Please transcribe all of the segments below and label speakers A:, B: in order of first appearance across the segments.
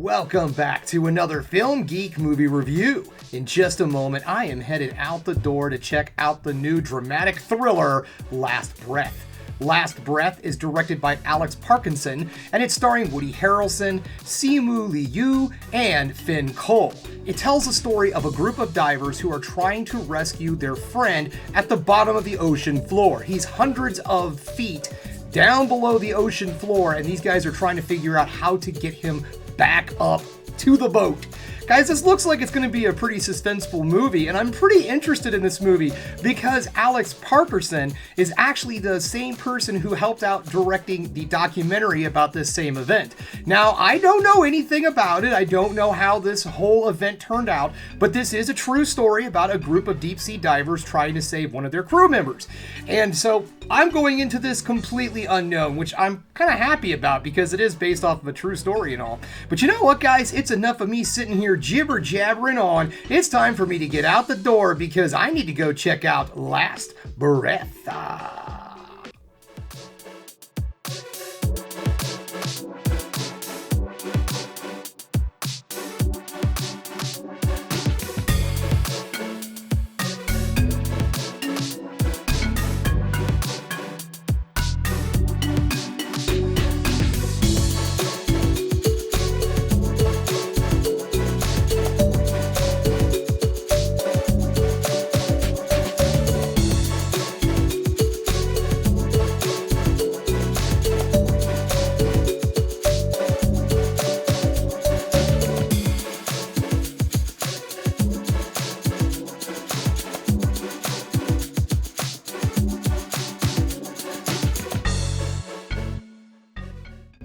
A: Welcome back to another Film Geek movie review. In just a moment, I am headed out the door to check out the new dramatic thriller, Last Breath. Last Breath is directed by Alex Parkinson, and it's starring Woody Harrelson, Simu Liu, and Finn Cole. It tells the story of a group of divers who are trying to rescue their friend at the bottom of the ocean floor. He's hundreds of feet down below the ocean floor, and these guys are trying to figure out how to get him back up to the boat. Guys, this looks like it's going to be a pretty suspenseful movie, and I'm pretty interested in this movie because Alex Parkinson is actually the same person who helped out directing the documentary about this same event. Now, I don't know anything about it. I don't know how this whole event turned out, but this is a true story about a group of deep-sea divers trying to save one of their crew members. And so I'm going into this completely unknown, which I'm kind of happy about because it is based off of a true story and all. But you know what, guys? It's enough of me sitting here jibber jabbering on. It's time for me to get out the door because I need to go check out Last Breath.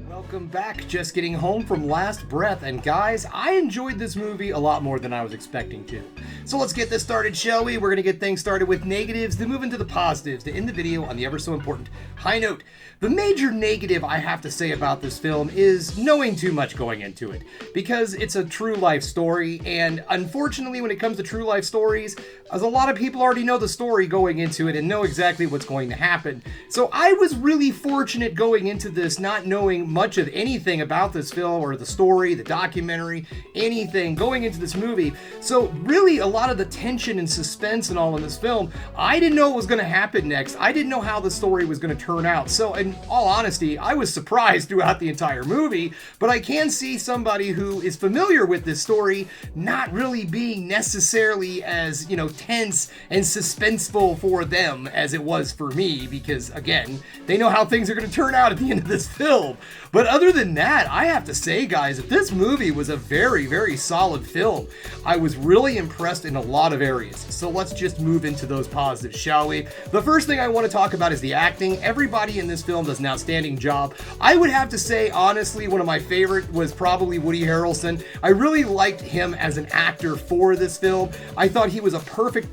A: Welcome back. Just getting home from Last Breath, and guys, I enjoyed this movie a lot more than I was expecting to. So let's get this started, shall we? We're going to get things started with negatives, then move into the positives to end the video on the ever so important high note. The major negative I have to say about this film is knowing too much going into it, because it's a true life story, and unfortunately when it comes to true life stories, as a lot of people already know the story going into it and know exactly what's going to happen. So I was really fortunate going into this not knowing much of anything about this film or the story, the documentary, anything going into this movie. So really a lot of the tension and suspense and all in this film, I didn't know what was going to happen next. I didn't know how the story was going to turn out. So in all honesty, I was surprised throughout the entire movie, but I can see somebody who is familiar with this story not really being necessarily as, tense and suspenseful for them as it was for me, because again, they know how things are going to turn out at the end of this film. But other than that, I have to say, guys, that this movie was a very, very solid film. I was really impressed in a lot of areas. So let's just move into those positives, shall we? The first thing I want to talk about is the acting. Everybody in this film does an outstanding job. I would have to say, honestly, one of my favorite was probably Woody Harrelson. I really liked him as an actor for this film. I thought he was a perfect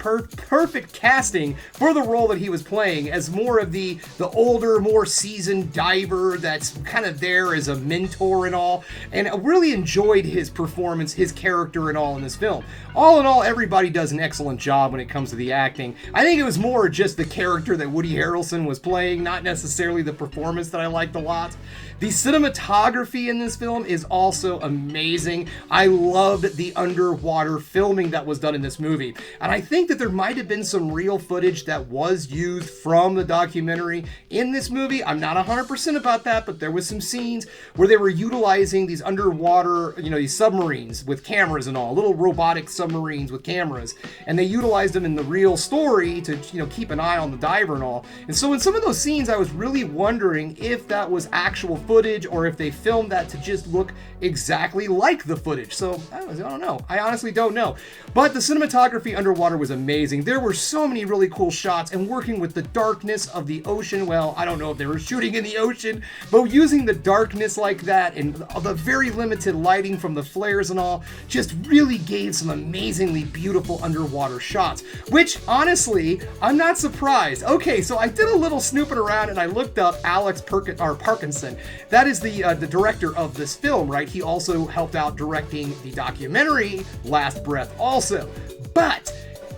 A: casting for the role that he was playing as more of the older, more seasoned diver that's kind of there as a mentor and all. And I really enjoyed his performance, his character and all in this film. All in all, everybody does an excellent job when it comes to the acting. I think it was more just the character that Woody Harrelson was playing, not necessarily the performance that I liked a lot. The cinematography in this film is also amazing. I loved the underwater filming that was done in this movie. And I think that there might have been some real footage that was used from the documentary in this movie. I'm not 100% about that, but there was some scenes where they were utilizing these underwater, these submarines with cameras and all, little robotic submarines with cameras. And they utilized them in the real story to, keep an eye on the diver and all. And so in some of those scenes, I was really wondering if that was actual footage or if they filmed that to just look exactly like the footage. So I don't know. I honestly don't know. But the cinematography underwater was amazing. There were so many really cool shots, and working with the darkness of the ocean. Well, I don't know if they were shooting in the ocean, but using the darkness like that and the very limited lighting from the flares and all just really gave some amazingly beautiful underwater shots, which honestly, I'm not surprised. Okay, so I did a little snooping around and I looked up Alex Parkinson. That is the director of this film, right? He also helped out directing the documentary Last Breath also. But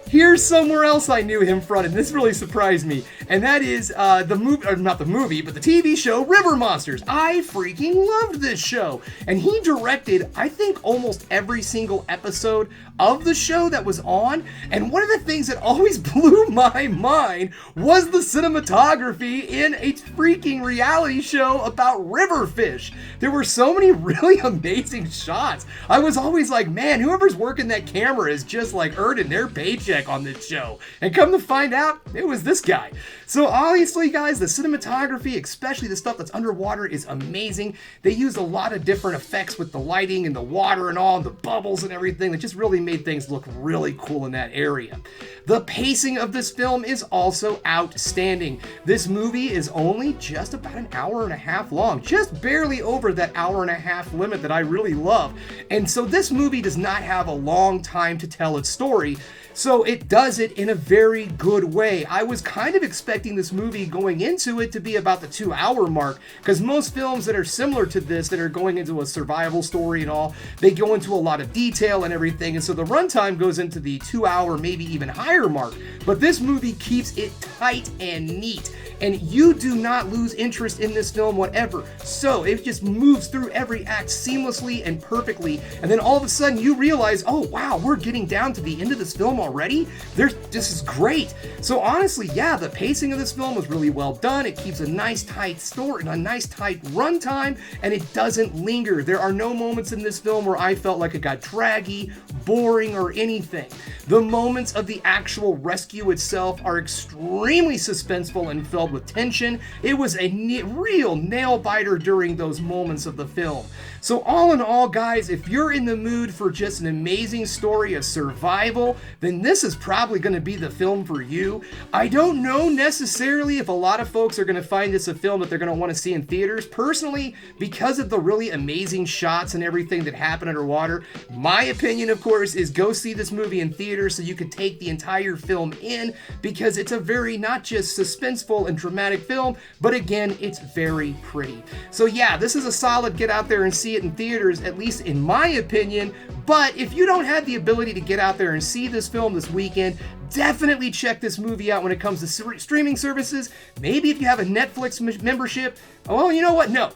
A: here's somewhere else I knew him from, and this really surprised me, and that is the movie, or not the movie, but the TV show River Monsters. I freaking loved this show, and he directed, I think, almost every single episode of the show that was on, and one of the things that always blew my mind was the cinematography in a freaking reality show about river fish. There were so many really amazing shots. I was always like, man, whoever's working that camera is just like earning their paycheck on this show. And come to find out, it was this guy. So obviously, guys, the cinematography, especially the stuff that's underwater, is amazing. They used a lot of different effects with the lighting and the water and all, and the bubbles and everything that just really made things look really cool in that area. The pacing of this film is also outstanding. This movie is only just about an hour and a half long, just barely over that hour and a half limit that I really love. And so this movie does not have a long time to tell its story, so it does it in a very good way. I was kind of expecting this movie going into it to be about the 2-hour mark, because most films that are similar to this, that are going into a survival story and all, they go into a lot of detail and everything, and so the runtime goes into the 2-hour, maybe even higher mark. But this movie keeps it tight and neat, and you do not lose interest in this film whatever. So it just moves through every act seamlessly and perfectly, and then all of a sudden you realize, oh wow, we're getting down to the end of this film already? This is great. So honestly, yeah, the pacing of this film was really well done. It keeps a nice tight story, a nice tight runtime, and it doesn't linger. There are no moments in this film where I felt like it got draggy, boring, or anything. The moments of the actual rescue itself are extremely suspenseful and filled with tension. It was a real nail biter during those moments of the film. So all in all, guys, if you're in the mood for just an amazing story of survival, then this is probably going to be the film for you. I don't know necessarily if a lot of folks are going to find this a film that they're going to want to see in theaters. Personally, because of the really amazing shots and everything that happen underwater, my opinion, of course, is go see this movie in theaters so you can take the entire film in, because it's a very not just suspenseful and dramatic film, but again, it's very pretty. So yeah, this is a solid get out there and see it in theaters, at least in my opinion. But if you don't have the ability to get out there and see this film this weekend, definitely check this movie out when it comes to streaming services. Maybe if you have a Netflix membership. Oh, you know what? No.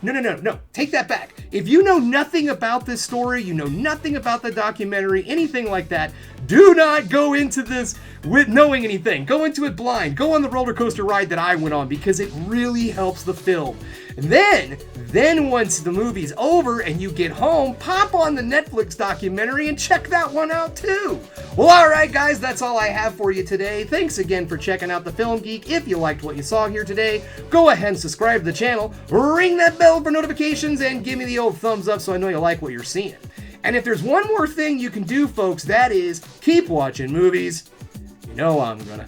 A: Take that back. If you know nothing about this story, you know nothing about the documentary, anything like that, do not go into this with knowing anything. Go into it blind. Go on the roller coaster ride that I went on, because it really helps the film. And then once the movie's over and you get home, pop on the Netflix documentary and check that one out too. Well, alright guys, that's all I have for you today. Thanks again for checking out the Film Geek. If you liked what you saw here today, go ahead and subscribe to the channel, ring that bell for notifications, and give me the old thumbs up so I know you like what you're seeing. And if there's one more thing you can do, folks, that is keep watching movies. You know I'm gonna.